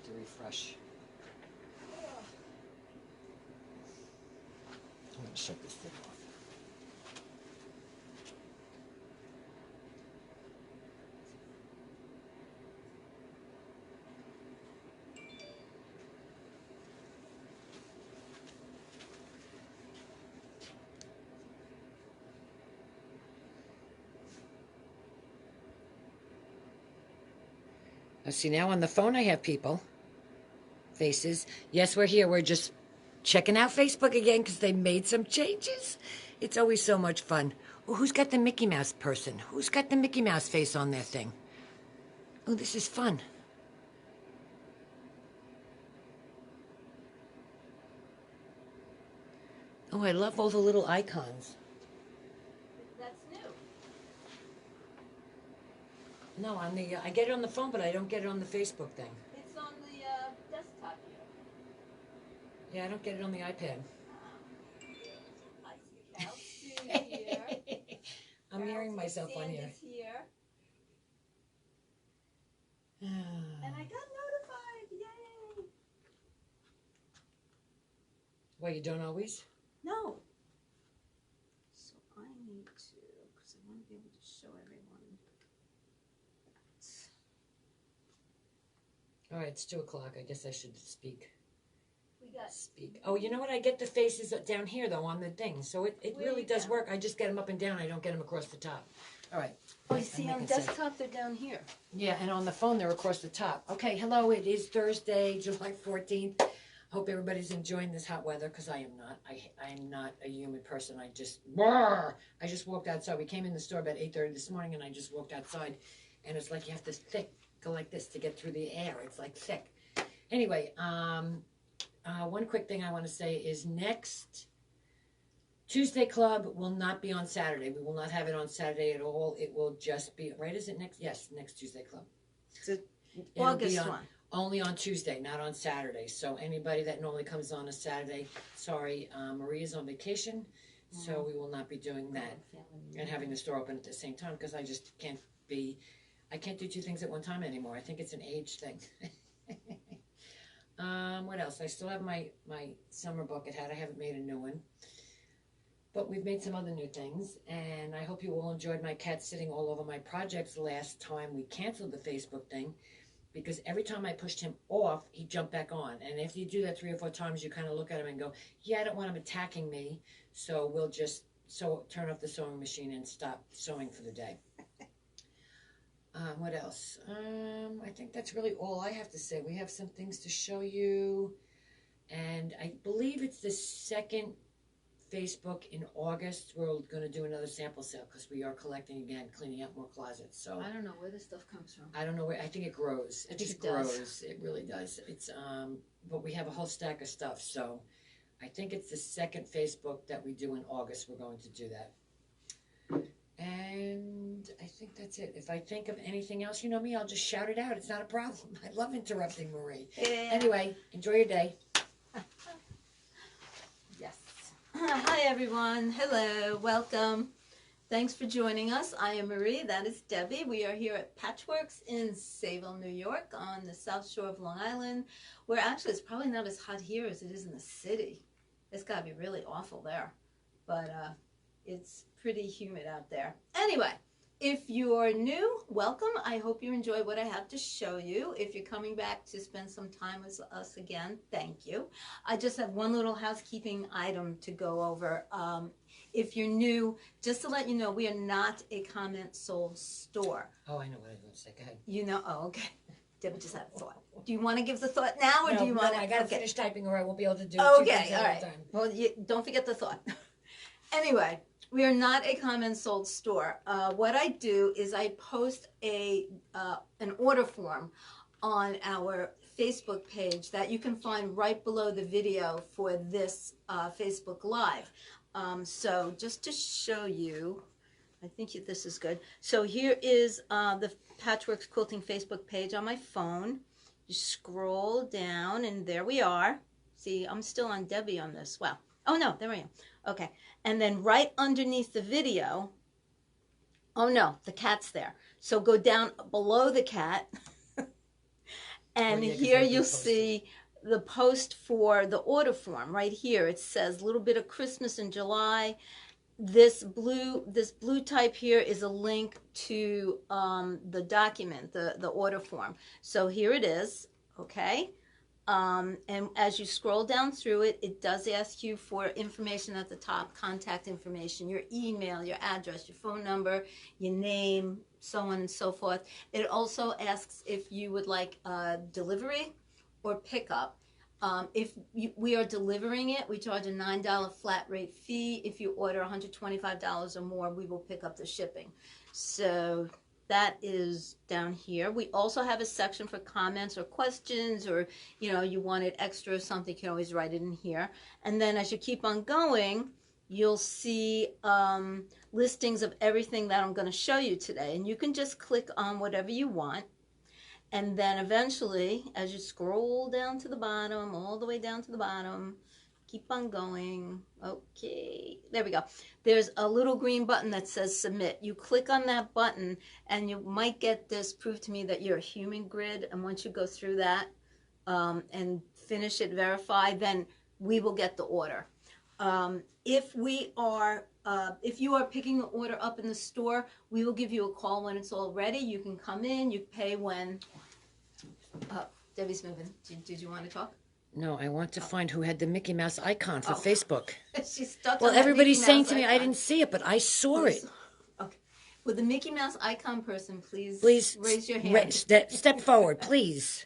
to refresh. I'm going to shut this thing off. See, now on the phone I have people. Faces. Yes, we're here. We're just checking out Facebook again because they made some changes. It's always so much fun. Oh, who's got the Mickey Mouse person? Who's got the Mickey Mouse face on their thing? Oh, this is fun. Oh, I love all the little icons. That's new. No, on the I get it on the phone, but I don't get it on the Facebook thing. It's on the desktop here. Yeah, I don't get it on the iPad. I see Cal here. I'm hearing myself on here. here. And I got notified. Yay! Well, you don't always? No. So I need to, because I want to be able to show everyone. All right, it's 2 o'clock. I guess I should speak. We got Speak. Oh, you know what? I get the faces down here, though, on the thing. So it Where really you does go? work. I just get them up and down. I don't get them across the top. All right. Oh, I- you see I'm on making sense. desktop they're down here. Yeah, and on the phone, they're across the top. Okay, hello. It is Thursday, July 14th. Hope everybody's enjoying this hot weather, because I am not. I am not a human person. I just walked outside. We came in the store about 8:30 this morning, and I just walked outside, and it's like you have to go like this to get through the air. It's like thick. Anyway, one quick thing I want to say is next Tuesday Club will not be on Saturday. We will not have it on Saturday at all. It will just be, right, is it next? Yes, next Tuesday Club. So It'll be August on- one. Only on Tuesday, not on Saturday. So anybody that normally comes on a Saturday, sorry, Maria's on vacation, so we will not be doing that and having the store open at the same time, because I just can't I can't do two things at one time anymore. I think it's an age thing. What else? I still have my summer bucket hat. I haven't made a new one. But we've made some other new things, and I hope you all enjoyed my cat sitting all over my projects last time we canceled the Facebook thing, because every time I pushed him off, he jumped back on. And if you do that 3 or 4 times, you kind of look at him and go, yeah, I don't want him attacking me, so we'll just turn off the sewing machine and stop sewing for the day. What else? I think that's really all I have to say. We have some things to show you, and I believe it's the second Facebook in August. We're going to do another sample sale because we are collecting again, cleaning out more closets. So I don't know where this stuff comes from. I don't know where. I think it grows. It just grows. It really does. It's but we have a whole stack of stuff. So I think it's the second Facebook that we do in August. We're going to do that. And I think that's it. If I think of anything else, you know me, I'll just shout it out. It's not a problem. I love interrupting Marie. Yeah. Anyway, enjoy your day. Yes. Hi, everyone. Hello. Welcome. Thanks for joining us. I am Marie. That is Debbie. We are here at Patchworks in Sayville, New York, on the south shore of Long Island, where actually it's probably not as hot here as it is in the city. It's got to be really awful there. But it's pretty humid out there. Anyway, if you're new, welcome. I hope you enjoy what I have to show you. If you're coming back to spend some time with us again, thank you. I just have one little housekeeping item to go over. If you're new, just to let you know, we are not a comment sold store. Oh, I know what I was going to say. Go ahead. You know, oh, okay. Debbie just had a thought. Do you want to give the thought now, or do you want to? I got to finish typing, or I won't be able to do Okay, two things all at right. a time. Well, don't forget the thought. Anyway, we are not a comment sold store. What I do is I post an order form on our Facebook page that you can find right below the video for this Facebook Live. So just to show you, I think this is good. So here is the Patchworks Quilting Facebook page on my phone. You scroll down, and there we are. See, I'm still on Debbie on this. Wow. Oh, no, there I am. Okay. And then right underneath the video, oh, no, the cat's there. So go down below the cat, And yeah, 'cause here they do you'll post it. see the post for the order form right here. It says little bit of Christmas in July. This blue type here is a link to the document, the order form. So here it is, okay? And as you scroll down through it, it does ask you for information at the top, contact information, your email, your address, your phone number, your name, so on and so forth. It also asks if you would like delivery or pickup. We are delivering it, we charge a $9 flat rate fee. If you order $125 or more, we will pick up the shipping. So that is down here. We also have a section for comments or questions, or you wanted extra or something, you can always write it in here. And then as you keep on going, you'll see listings of everything that I'm going to show you today. And you can just click on whatever you want. And then eventually, as you scroll down to the bottom, all the way down to the bottom, keep on going. Okay, there we go. There's a little green button that says submit. You click on that button and you might get this prove to me that you're a human grid. And once you go through that and finish it, verify, then we will get the order. If you are picking the order up in the store, we will give you a call when it's all ready. You can come in, you pay when. Debbie's moving. Did you want to talk? No, I want to find who had the Mickey Mouse icon for Facebook. She's stuck Well, on that everybody's Mickey saying Mouse to me, icon. I didn't see it, but I saw it. Okay. With the Mickey Mouse icon person, please raise your hand. Step forward, please.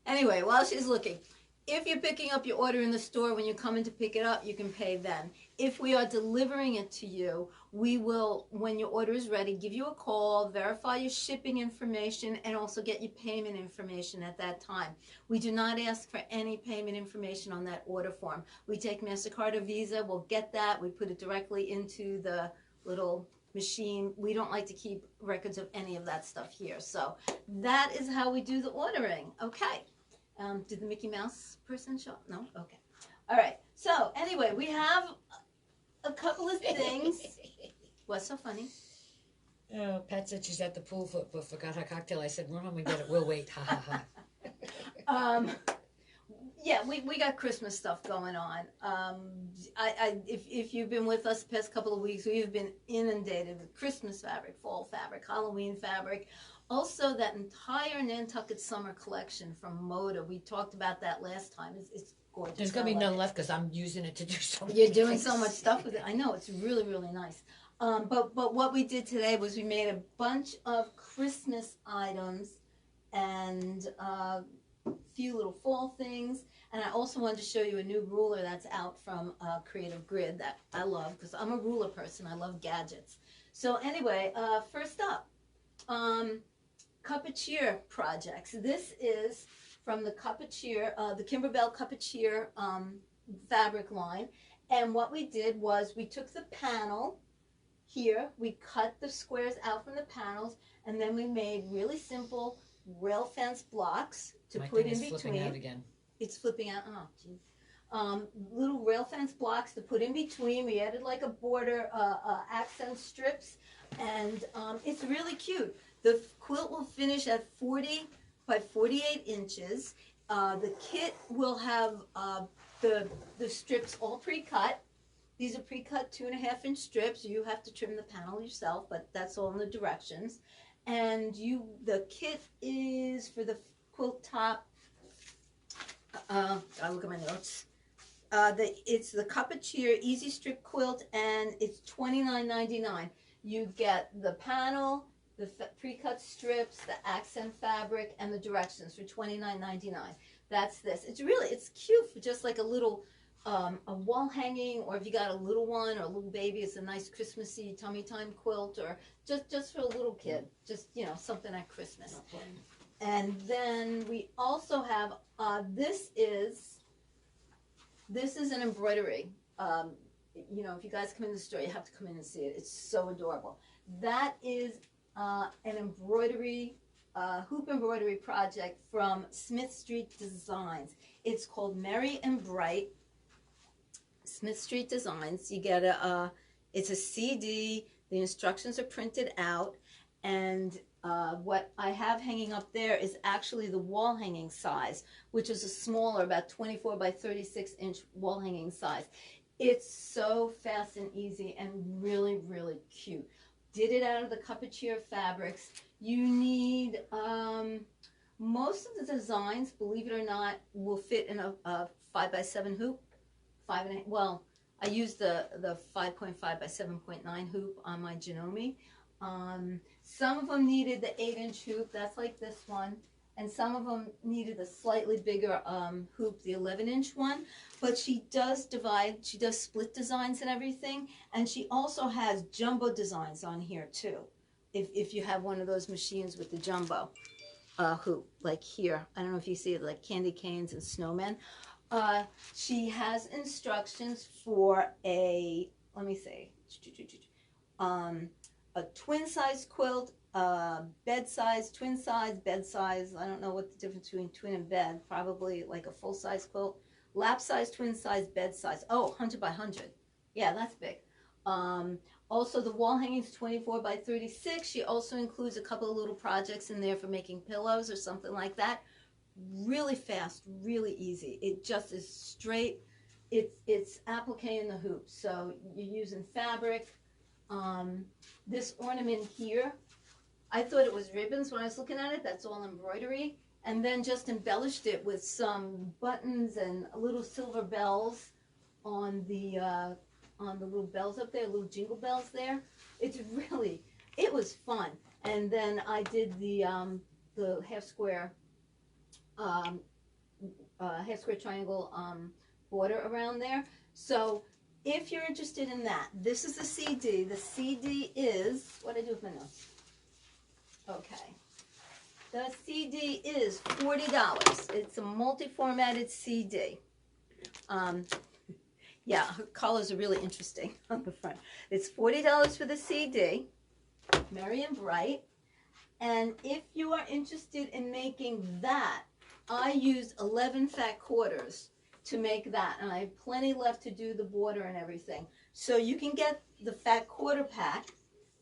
Anyway, while she's looking, if you're picking up your order in the store, when you come in to pick it up, you can pay then. If we are delivering it to you, we will, when your order is ready, give you a call, verify your shipping information, and also get your payment information at that time. We do not ask for any payment information on that order form. We take MasterCard or Visa, we'll get that, we put it directly into the little machine. We don't like to keep records of any of that stuff here. So that is how we do the ordering. Okay. Did the Mickey Mouse person show up? No? Okay. All right. So anyway, we have a couple of things. What's so funny? Oh, Pat said she's at the pool but forgot her cocktail. I said, run home and get it. We'll wait. Ha ha ha. Yeah, we got Christmas stuff going on. If you've been with us the past couple of weeks, we've been inundated with Christmas fabric, fall fabric, Halloween fabric. Also, that entire Nantucket summer collection from Moda. We talked about that last time. It's gorgeous. There's going to be none left because I'm using it to do so much. You're doing so much stuff with it. I know, it's really, really nice. But what we did today was we made a bunch of Christmas items and a few little fall things. And I also wanted to show you a new ruler that's out from Creative Grid that I love because I'm a ruler person. I love gadgets. So anyway, first up, Cup of Cheer projects. This is from the Cup of Cheer, the Kimberbell Cup of Cheer fabric line. And what we did was we took the panel here, we cut the squares out from the panels, and then we made really simple rail fence blocks to put in between. Flipping out again. It's flipping out. Oh, geez. Little rail fence blocks to put in between. We added like a border, accent strips, and it's really cute. The quilt will finish at 40 by 48 inches. The kit will have the strips all pre-cut. These are pre-cut 2.5-inch strips. You have to trim the panel yourself, but that's all in the directions. And the kit is for the quilt top. I look at my notes. It's the Cup of Cheer Easy Strip Quilt, and it's $29.99. You get the panel, the pre-cut strips, the accent fabric, and the directions for $29.99. That's this. It's cute for just like a little a wall hanging, or if you got a little one or a little baby, it's a nice Christmassy tummy time quilt, or just for a little kid, just something at Christmas. And then we also have this is an embroidery. If you guys come in the store, you have to come in and see it. It's so adorable. That is an embroidery, hoop embroidery project from Smith Street Designs. It's called Merry and Bright. Smith Street Designs. You get it's a CD. The instructions are printed out, and What I have hanging up there is actually the wall hanging size, which is a smaller, about 24 by 36 inch wall hanging size. It's so fast and easy and really, really cute. Did it out of the Cup-A-Cheer fabrics. You need, most of the designs, believe it or not, will fit in a 5x7 hoop. 5.5, well, I used the 5.5 by 7.9 hoop on my Janome. Some of them needed the 8-inch hoop, that's like this one, and some of them needed a slightly bigger hoop, the 11-inch one. But she does divide, she does split designs and everything, and she also has jumbo designs on here too, if you have one of those machines with the jumbo hoop, like here. I don't know if you see it, like candy canes and snowmen. She has instructions for a, let me see, a twin size quilt, bed size, twin size, bed size. I don't know what the difference between twin and bed, probably like a full size quilt, lap size, twin size, bed size. Oh, 100 by 100. Yeah, that's big. Also, the wall hangings 24 by 36. She also includes a couple of little projects in there for making pillows or something like that. Really fast, really easy. It just is straight. It's applique in the hoop. So you're using fabric. This ornament here, I thought it was ribbons when I was looking at it. That's all embroidery. And then just embellished it with some buttons and little silver bells on the little bells up there, little jingle bells there. It's really, it was fun. And then I did the half square triangle border around there. So if you're interested in that, this is the CD. The CD is, what did I do with my notes? Okay. The CD is $40. It's a multi-formatted CD. Yeah, her colors are really interesting on the front. It's $40 for the CD, Merry and Bright. And if you are interested in making that, I used 11 fat quarters to make that, and I have plenty left to do the border and everything. So you can get the fat quarter pack.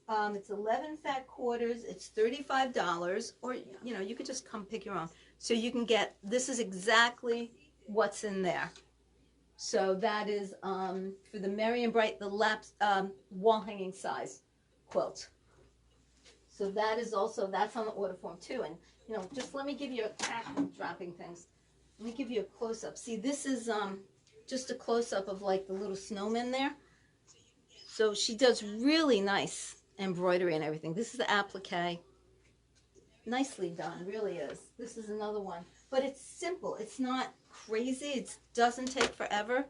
It's 11 fat quarters. It's $35, or you know, you could just come pick your own. So you can get, this is exactly what's in there. So that is for the Merry and Bright, the lap wall hanging size quilt. So that is also, that's on the order form too. And you know, just let me give you dropping things. Let me give you a close-up. See, this is just a close-up of like the little snowmen there. So she does really nice embroidery and everything. This is the applique. Nicely done, really is. This is another one. But it's simple. It's not crazy. It doesn't take forever.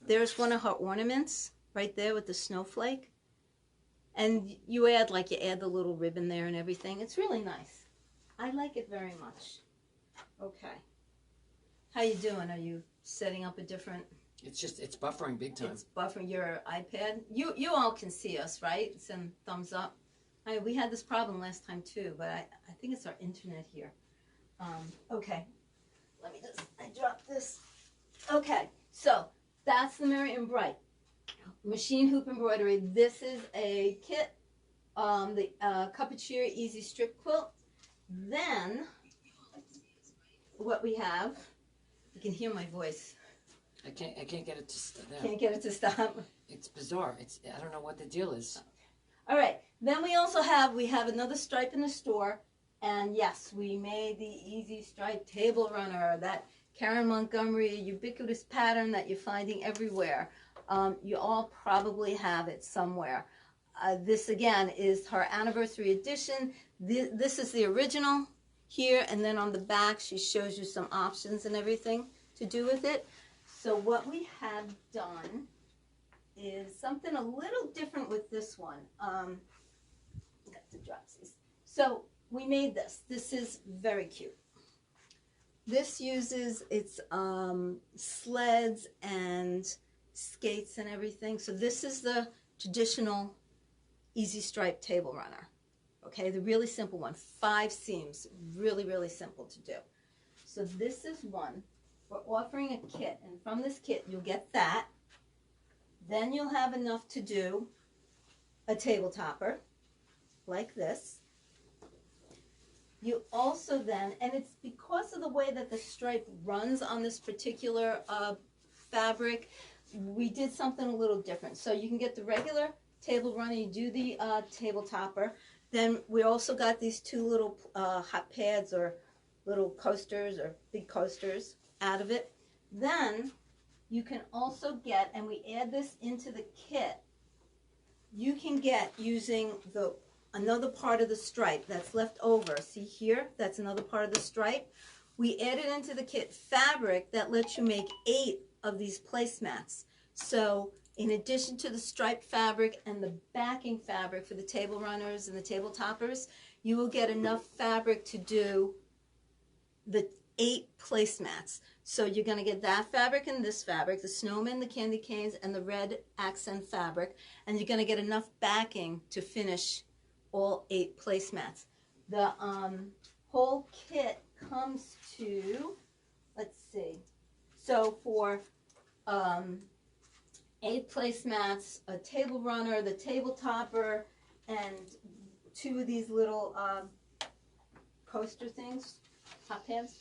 There's one of her ornaments right there with the snowflake. And you add the little ribbon there and everything. It's really nice. I like it very much. Okay. How you doing? Are you setting up a different... It's buffering big time. It's buffering your iPad. You all can see us, right? Send thumbs up. We had this problem last time too, but I think it's our internet here. Okay. Let me just, I dropped this. Okay, so that's the Merry and Bright machine hoop embroidery. This is a kit, the Cup-A-Cheer Easy Strip Quilt. Then, what we have, you can hear my voice. I can't get it to stop. Can't get it to stop. It's bizarre. I don't know what the deal is. All right. Then we also have another stripe in the store, and yes, we made the Easy Stripe Table Runner, that Karen Montgomery ubiquitous pattern that you're finding everywhere. You all probably have it somewhere. This again is her anniversary edition. This is the original here, and then on the back she shows you some options and everything to do with it. So what we have done is something a little different with this one. Got to drop these. So we made this. This is very cute. This uses its sleds and skates and everything. So this is the traditional Easy Stripe Table Runner. Okay, the really simple one. 5 seams. Really, really simple to do. So this is one. We're offering a kit, and from this kit you'll get that. Then you'll have enough to do a table topper like this. You also then, and it's because of the way that the stripe runs on this particular fabric, we did something a little different. So you can get the regular table runner, you do the table topper. Then we also got these two little hot pads or little coasters or big coasters out of it. Then you can also get, and we add this into the kit, you can get using another part of the stripe that's left over. See here, that's another part of the stripe. We added into the kit fabric that lets you make 8 of these placemats. So in addition to the striped fabric and the backing fabric for the table runners and the table toppers, you will get enough fabric to do the 8 placemats. So you're going to get that fabric and this fabric, the snowman, the candy canes, and the red accent fabric, and you're going to get enough backing to finish all 8 placemats. The whole kit comes to, let's see, so for 8 placemats, a table runner, the table topper, and 2 of these little coaster things, hot pans.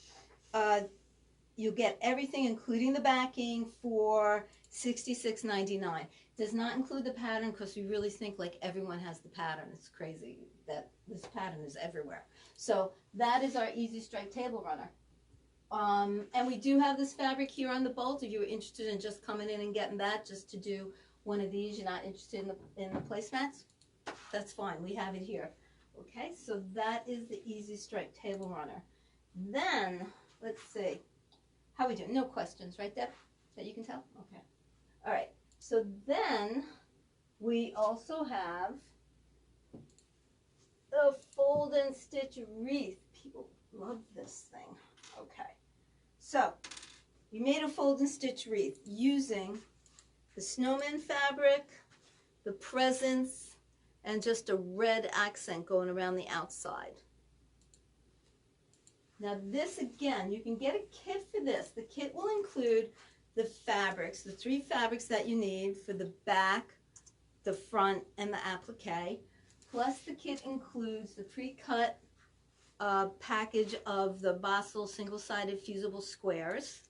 You get everything, including the backing, for $66.99. Does not include the pattern because we really think like everyone has the pattern. It's crazy that this pattern is everywhere. So that is our Easy Strike table runner. And we do have this fabric here on the bolt. If you were interested in just coming in and getting that just to do one of these, you're not interested in the placemats, that's fine. We have it here. Okay, so that is the Easy Strike table runner. Then, let's see. How we doing? No questions, right, Deb? That you can tell? Okay. All right. So then we also have the fold and stitch wreath. People love this thing. Okay. So we made a fold and stitch wreath using the snowman fabric, the presents, and just a red accent going around the outside. Now this, again, you can get a kit for this. The kit will include the fabrics, the 3 fabrics that you need for the back, the front, and the applique. Plus the kit includes the pre-cut package of the Bostel single-sided fusible squares.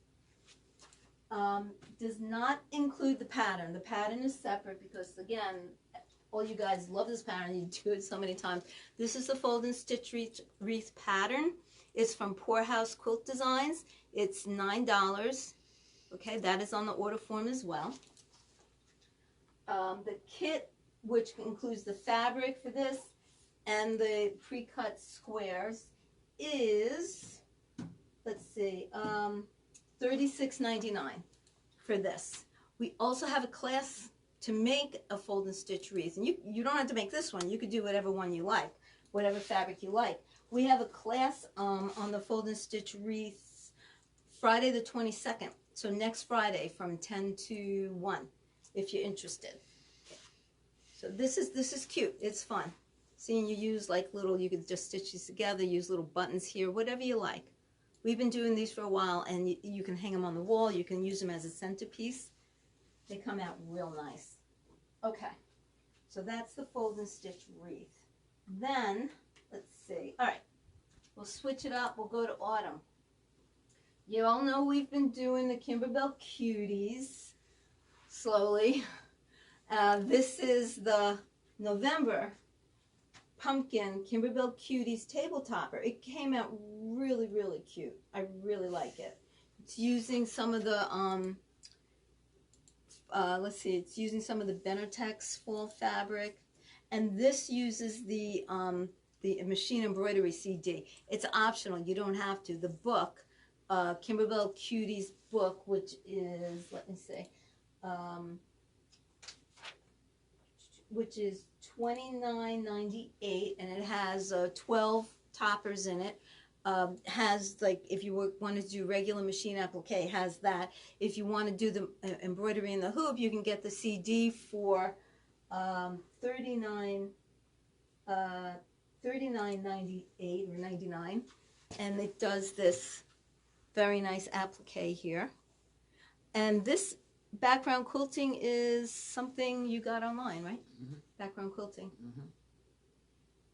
Does not include the pattern. The pattern is separate because, again, all you guys love this pattern. You do it so many times. This is the fold and stitch wreath pattern. It's from Poorhouse Quilt Designs. It's $9. Okay, that is on the order form as well. The kit, which includes the fabric for this and the pre-cut squares, is, let's see, $36.99 for this. We also have a class to make a fold and stitch wreath. And you don't have to make this one. You could do whatever one you like, whatever fabric you like. We have a class on the fold and stitch wreaths Friday the 22nd. So next Friday from 10 to 1, if you're interested. Okay. So this is cute. It's fun. Seeing you use like little, you could just stitch these together, use little buttons here, whatever you like. We've been doing these for a while, and you can hang them on the wall. You can use them as a centerpiece. They come out real nice. Okay. So that's the fold and stitch wreath. Then, let's see. All right. We'll switch it up. We'll go to autumn. You all know we've been doing the Kimberbell Cuties slowly. This is the November pumpkin Kimberbell Cuties table topper. It came out really, really cute. I really like it. It's using some of the, let's see, it's using some of the Benatex fall fabric. And this uses the machine embroidery CD. It's optional. You don't have to. The book, Kimberbell Cuties book, which is, let me see, which is $29.98, and it has 12 toppers in it. Has, like, if you want to do regular machine applique, has that. If you want to do the embroidery in the hoop, you can get the CD for $39.98 or 99, and it does this very nice applique here. And this background quilting is something you got online, right? Mm-hmm. Background quilting. Mm-hmm.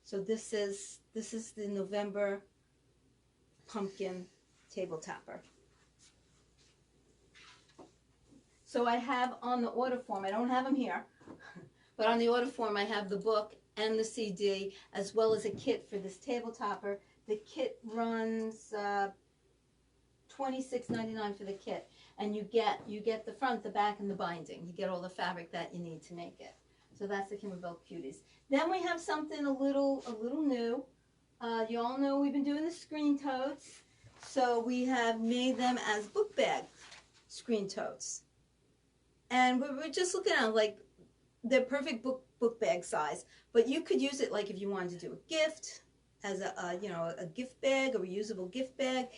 So this is the November pumpkin table topper. So I have on the order form, I don't have them here, but on the order form I have the book and the CD as well as a kit for this table topper. The kit runs $26.99 for the kit, and you get the front, the back, and the binding. You get all the fabric that you need to make it. So that's the Kimberbell Cuties. Then we have something a little new. You all know we've been doing the screen totes, so we have made them as book bag screen totes. And we're just looking at like they're perfect book bag size, but you could use it like if you wanted to do a gift as a gift bag, a reusable gift bag,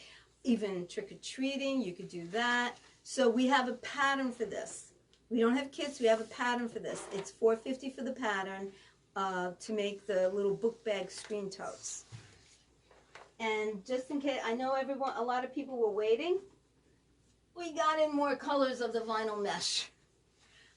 even trick-or-treating, you could do that. So we have a pattern for this. We don't have kits, we have a pattern for this. It's $4.50 for the pattern to make the little book bag screen totes. And just in case, I know a lot of people were waiting, we got in more colors of the vinyl mesh.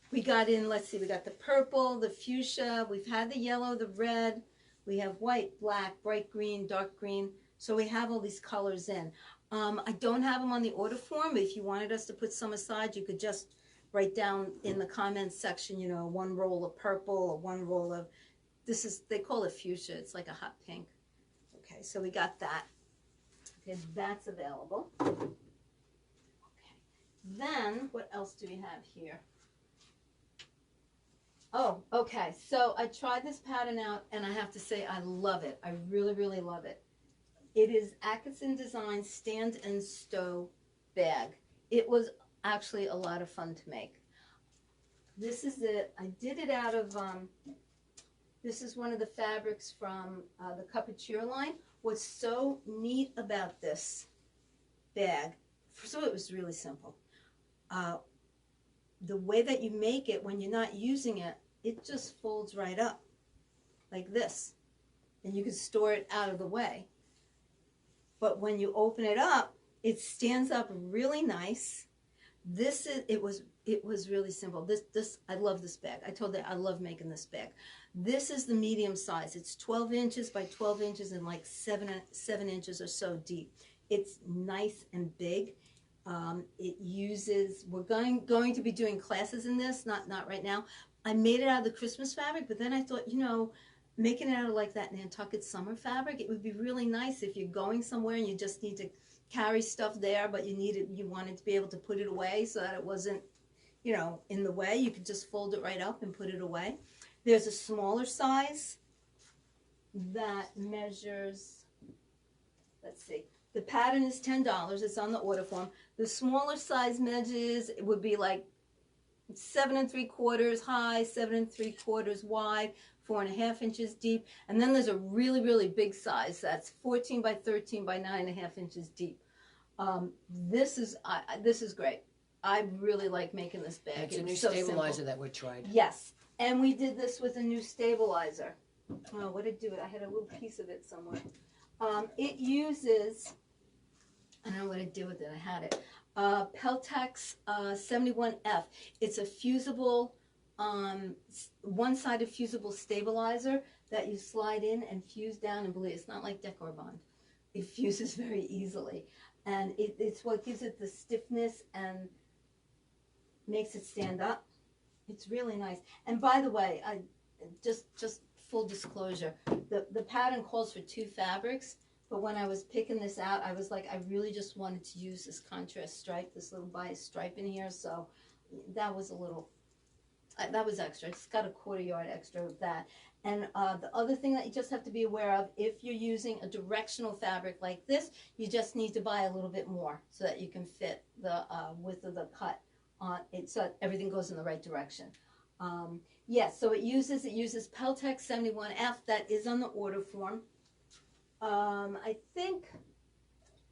We got in, let's see, we got the purple, the fuchsia, we've had the yellow, the red, we have white, black, bright green, dark green. So we have all these colors in. I don't have them on the order form, but if you wanted us to put some aside, you could just write down in the comments section, you know, one roll of purple or one roll of, they call it fuchsia, it's like a hot pink. Okay, so we got that. Okay, that's available. Okay, then what else do we have here? Oh, okay, so I tried this pattern out, and I have to say I love it. I really, really love it. It is Atkinson Design Stand and Stow Bag. It was actually a lot of fun to make. This is it. I did it out of, this is one of the fabrics from the Cup-a-Cheer line. What's so neat about this bag, so it was really simple. The way that you make it when you're not using it, it just folds right up like this. And you can store it out of the way. But when you open it up, it stands up really nice. It was really simple. I love this bag. I told you I love making this bag. This is the medium size. It's 12 inches by 12 inches and like 7 inches or so deep. It's nice and big. We're going to be doing classes in this, not right now. I made it out of the Christmas fabric, but then I thought, you know, making it out of like that Nantucket summer fabric, it would be really nice if you're going somewhere and you just need to carry stuff there, but you wanted to be able to put it away so that it wasn't, you know, in the way. You could just fold it right up and put it away. There's a smaller size that measures, let's see, the pattern is $10. It's on the order form. The smaller size measures, it would be like 7 3/4 high, 7 3/4 wide, 4.5 inches deep. And then there's a really, really big size that's 14 by 13 by 9.5 inches deep. This is great. I really like making this bag. It's a new stabilizer that we tried. Yes, and we did this with a new stabilizer. Oh, what did it do? I had a little piece of it somewhere. It uses, I don't know what to do with it. I had it. Peltex 71F. It's a fusible, one-sided fusible stabilizer that you slide in and fuse down, and believe it's not like Decor Bond. It fuses very easily, and it's what gives it the stiffness and makes it stand up. It's really nice. And by the way, I just full disclosure, the pattern calls for 2 fabrics. But when I was picking this out, I was like, I really just wanted to use this contrast stripe, this little bias stripe in here. So that was that was extra. It's got a 1/4 yard extra of that. And the other thing that you just have to be aware of, if you're using a directional fabric like this, you just need to buy a little bit more so that you can fit the width of the cut on it, so that everything goes in the right direction. Yes, so it uses Peltex 71F. That is on the order form. I think,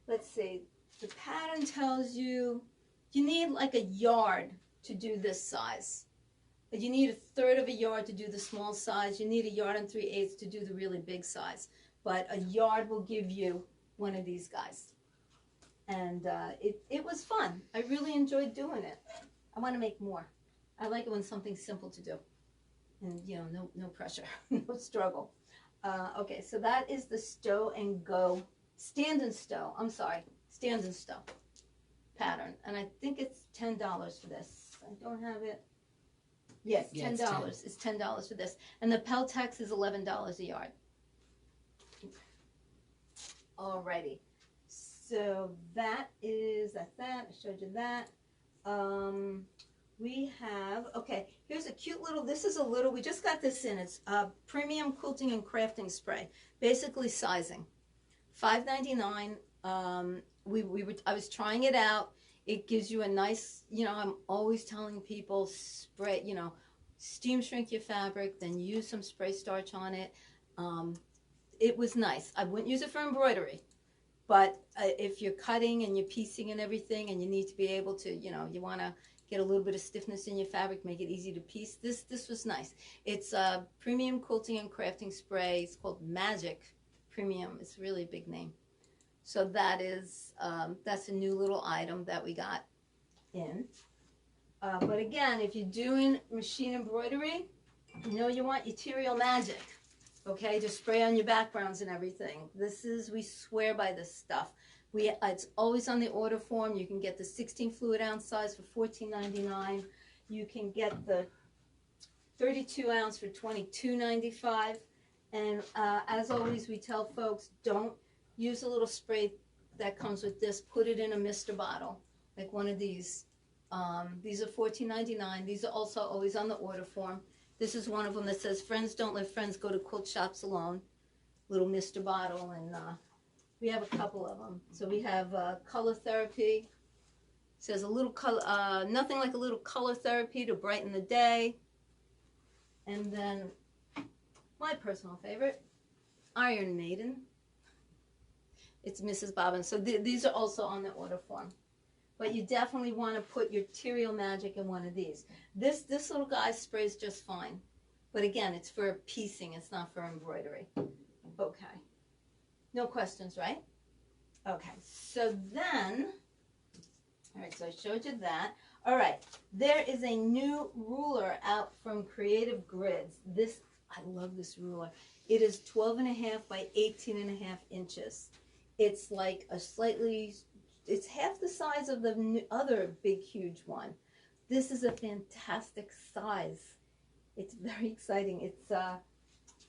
let's see, the pattern tells you need like a yard to do this size. You need 1/3 of a yard to do the small size. You need 1 3/8 to do the really big size. But a yard will give you one of these guys. And it was fun. I really enjoyed doing it. I want to make more. I like it when something's simple to do. And, you know, no pressure, no struggle. Okay, so that is the Stow and Go Stand and Stow. I'm sorry, Stand and Stow pattern, and I think it's $10 for this. I don't have it. Yes, Yeah, $10. It's $10 for this, and the Peltex is $11 a yard. Alrighty, so that is that. I showed you that. We have, okay, here's a cute little, this is a little, we just got this in. It's premium quilting and crafting spray, basically sizing. $5.99. I was trying it out. It gives you a nice, I'm always telling people spray, steam shrink your fabric, then use some spray starch on it. It was nice. I wouldn't use it for embroidery, but if you're cutting and you're piecing and everything, and you need to be able to, you want to get a little bit of stiffness in your fabric, make it easy to piece. This was nice. It's premium quilting and crafting spray. It's called Magic Premium. It's really a big name. So that is that's a new little item that we got in. But again, if you're doing machine embroidery, you want your Material Magic. Okay, just spray on your backgrounds and everything. We swear by this stuff. It's always on the order form. You can get the 16 fluid ounce size for $14.99. You can get the 32 ounce for $22.95. And as always, we tell folks, don't use a little spray that comes with this. Put it in a mister bottle, like one of these. These are $14.99. These are also always on the order form. This is one of them that says, "Friends don't let friends go to quilt shops alone." Little mister bottle, and we have a couple of them. So we have Color Therapy. It says a little color, nothing like a little color therapy to brighten the day. And then my personal favorite, Iron Maiden. It's Mrs. Bobbins. So these are also on the order form. But you definitely want to put your Material Magic in one of these. This little guy sprays just fine. But again, it's for piecing. It's not for embroidery. Okay. No questions, right? Okay. So then, all right, so I showed you that. All right. There is a new ruler out from Creative Grids. I love this ruler. It is 12.5 by 18.5 inches. It's like it's half the size of the other big, huge one. This is a fantastic size. It's very exciting. It's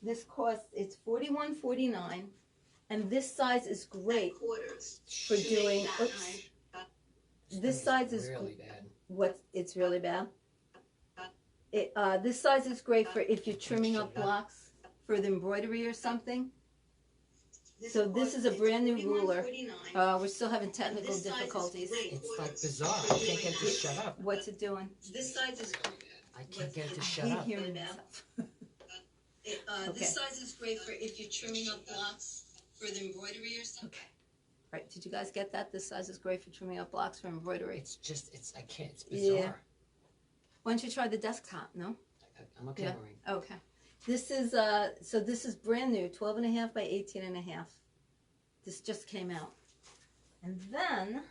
this costs, it's $41.49, and this size is great for doing. Oops. This size is really bad. It's really bad. This size is great for if you're trimming up blocks for the embroidery or something. So this is a brand new ruler. We're still having technical difficulties. It's like bizarre. I can't get it to shut up. What's it doing? This size is. I can't get it to shut I hate up. hearing myself. Okay. This size is great for if you're trimming up blocks for the embroidery or something. Okay. Right. Did you guys get that? This size is great for trimming up blocks for embroidery. I can't. It's bizarre. Yeah. Why don't you try the desktop? No. I'm okay, Maureen. Okay. This is so this is brand new, 12.5 by 18.5. This just came out. And then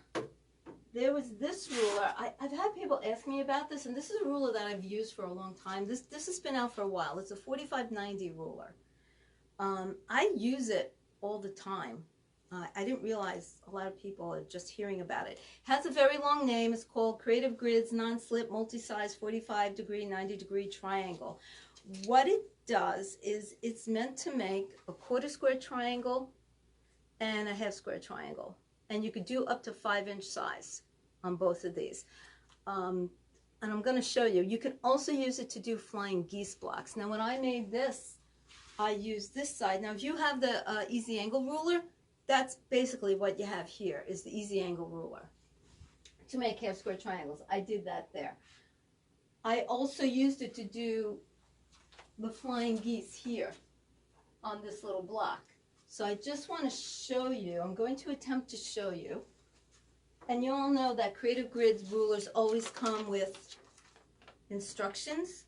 there was this ruler. I've had people ask me about this, and this is a ruler that I've used for a long time. This has been out for a while. It's a 4590 ruler. I use it all the time. I didn't realize a lot of people are just hearing about it. It has a very long name. It's called Creative Grids Non-Slip Multi-Size 45-degree, 90-degree Triangle. What it does is it's meant to make a quarter square triangle and a half square triangle. And you could do up to 5-inch size on both of these. And I'm going to show you. You can also use it to do flying geese blocks. Now when I made this, I used this side. Now if you have the easy angle ruler, that's basically what you have here is the easy angle ruler to make half square triangles. I did that there. I also used it to do the flying geese here on this little block. So I just want to show you, I'm going to attempt to show you, and you all know that Creative Grids rulers always come with instructions.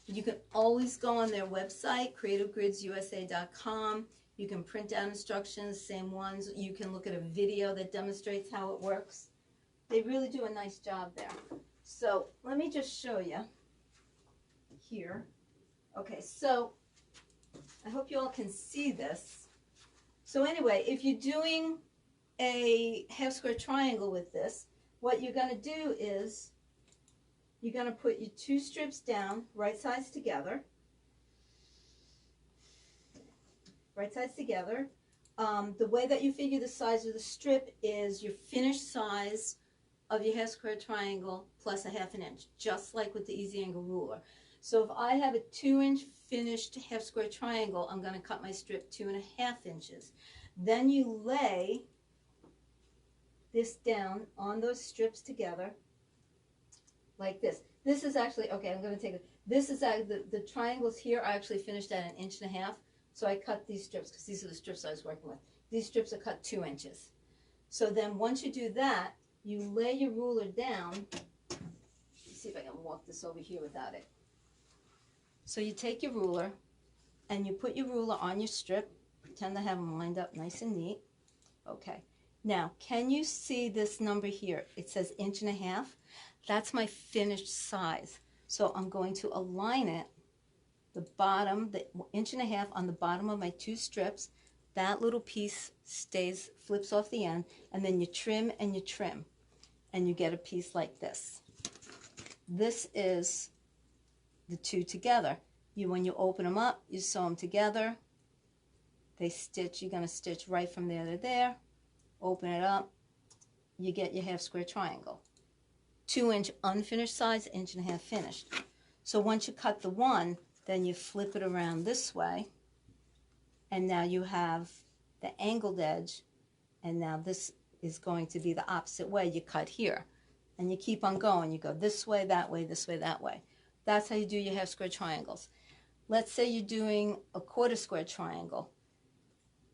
You can always go on their website, creativegridsusa.com. You can print out instructions, same ones. You can look at a video that demonstrates how it works. They really do a nice job there. So let me just show you here. Okay, so I hope you all can see this. So anyway, if you're doing a half square triangle with this, what you're going to do is you're going to put your 2 strips down, right sides together. Right sides together. The way that you figure the size of the strip is your finished size of your half square triangle plus a ½ inch, just like with the easy angle ruler. So if I have a 2-inch finished half square triangle, I'm going to cut my strip 2½ inches. Then you lay this down on those strips together like this. This is actually, okay, I'm going to take it. This is the triangles here are actually finished at 1½ inches. So I cut these strips because these are the strips I was working with. These strips are cut 2 inches. So then once you do that, you lay your ruler down. Let's see if I can walk this over here without it. So you take your ruler and you put your ruler on your strip. Pretend to have them lined up nice and neat. Okay. Now, can you see this number here? It says 1½ inches. That's my finished size. So I'm going to align it, the bottom, the 1½ inches on the bottom of my 2 strips. That little piece stays, flips off the end, and then you trim and you trim, and you get a piece like this. This is the 2 together. When you open them up, you sew them together. They stitch, you're going to stitch right from there to there. Open it up, you get your half square triangle. 2-inch unfinished size, 1½ inch finished. So once you cut the one, then you flip it around this way, and now you have the angled edge, and now this is going to be the opposite way. You cut here, and you keep on going. You go this way, that way, this way, that way. That's how you do your half square triangles. Let's say you're doing a 1/4 square triangle.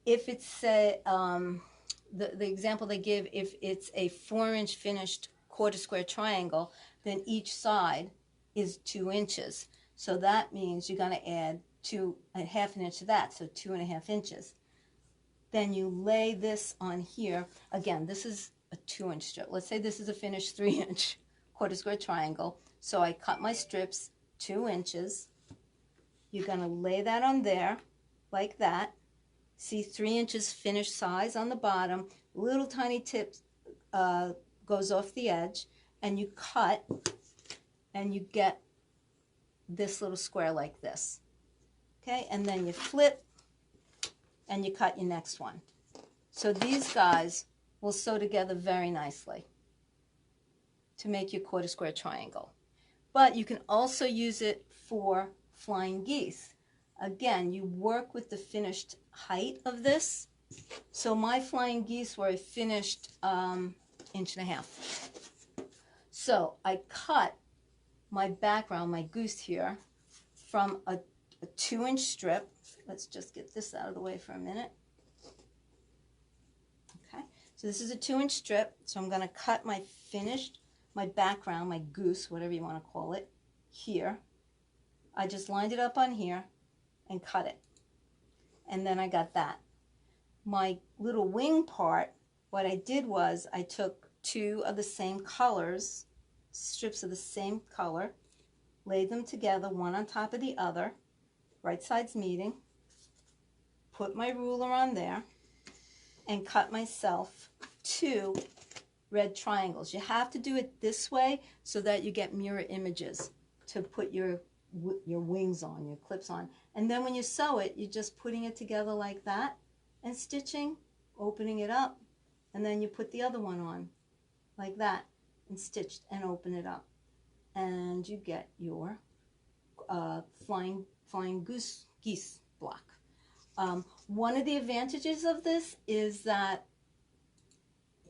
If it's, say, the example they give, if it's a 4-inch finished 1/4 square triangle, then each side is 2 inches. So that means you're going to add 1/2 inch to that, so 2½ inches. Then you lay this on here. Again, this is a 2-inch strip. Let's say this is a finished 3-inch 1/4 square triangle. So I cut my strips 2 inches. You're going to lay that on there like that. See, 3 inches finished size on the bottom. Little tiny tip goes off the edge, and you cut, and you get this little square like this. Okay, and then you flip, and you cut your next one. So these guys will sew together very nicely to make your 1/4 square triangle. But you can also use it for flying geese. Again, you work with the finished height of this. So my flying geese were a finished 1½ inch. So I cut my background, my goose here, from a 2-inch strip. Let's just get this out of the way for a minute. Okay, so this is a 2-inch strip. So I'm going to cut my finished, my background, my goose, whatever you want to call it, here. I just lined it up on here and cut it. And then I got that. My little wing part, what I did was I took 2 of the same colors, strips of the same color, laid them together, one on top of the other, right sides meeting, put my ruler on there, and cut myself 2 red triangles. You have to do it this way so that you get mirror images to put your wings on, your clips on. And then when you sew it, you're just putting it together like that and stitching, opening it up, and then you put the other one on like that and stitched and open it up. And you get your flying geese block. One of the advantages of this is that,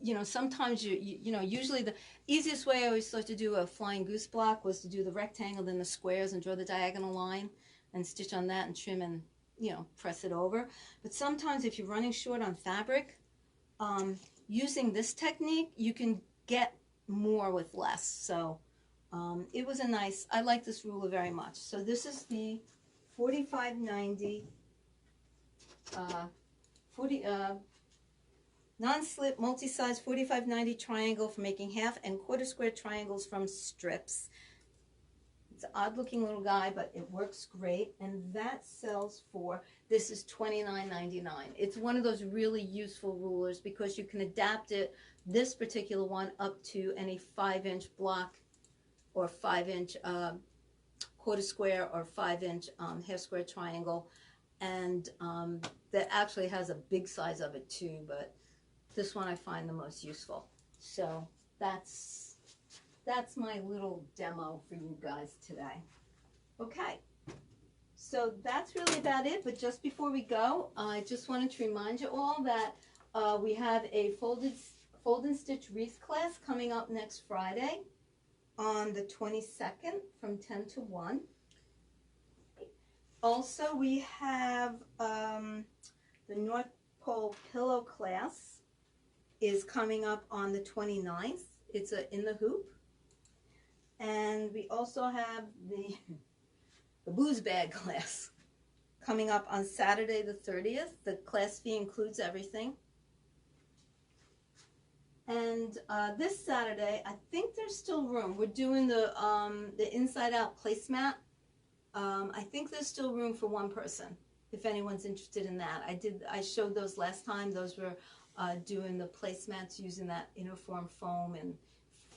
you know, sometimes you know, usually the easiest way I always thought to do a flying goose block was to do the rectangle, then the squares, and draw the diagonal line and stitch on that and trim and, you know, press it over. But sometimes if you're running short on fabric, using this technique, you can get more with less. So it was a nice, I like this ruler very much. So this is the 4590 non-slip multi-size 4590 triangle for making half and 1/4 square triangles from strips. It's an odd looking little guy, but it works great. And that sells for, this is $29.99. It's one of those really useful rulers because you can adapt it, this particular one, up to any 5-inch block or 5-inch quarter square or 5-inch half square triangle. And that actually has a big size of it too, but this one I find the most useful. So that's my little demo for you guys today. Okay, so that's really about it. But just before we go, I just wanted to remind you all that we have a fold and stitch wreath class coming up next Friday on the 22nd from 10 to 1. Also, we have the North Pole pillow class is coming up on the 29th. It's in the hoop. And we also have the booze bag class coming up on Saturday the 30th. The class fee includes everything. And this Saturday, I think there's still room. We're doing the inside out placemat. I think there's still room for one person if anyone's interested in that. I showed those last time. Those were doing the placemats using that uniform foam, and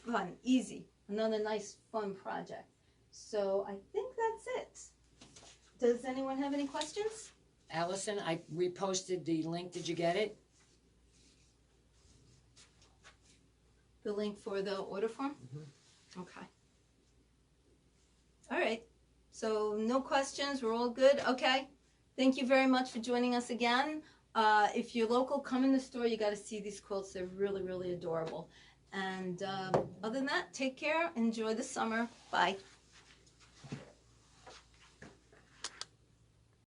fun, easy. Another nice fun project. So I think that's it. Does anyone have any questions? Allison, I reposted the link. Did you get it? The link for the order form? Mm-hmm. Okay. All right. So no questions. We're all good. Okay. Thank you very much for joining us again. If you're local, come in the store. You got to see these quilts. They're really, really adorable. And other than that, take care. Enjoy the summer. Bye.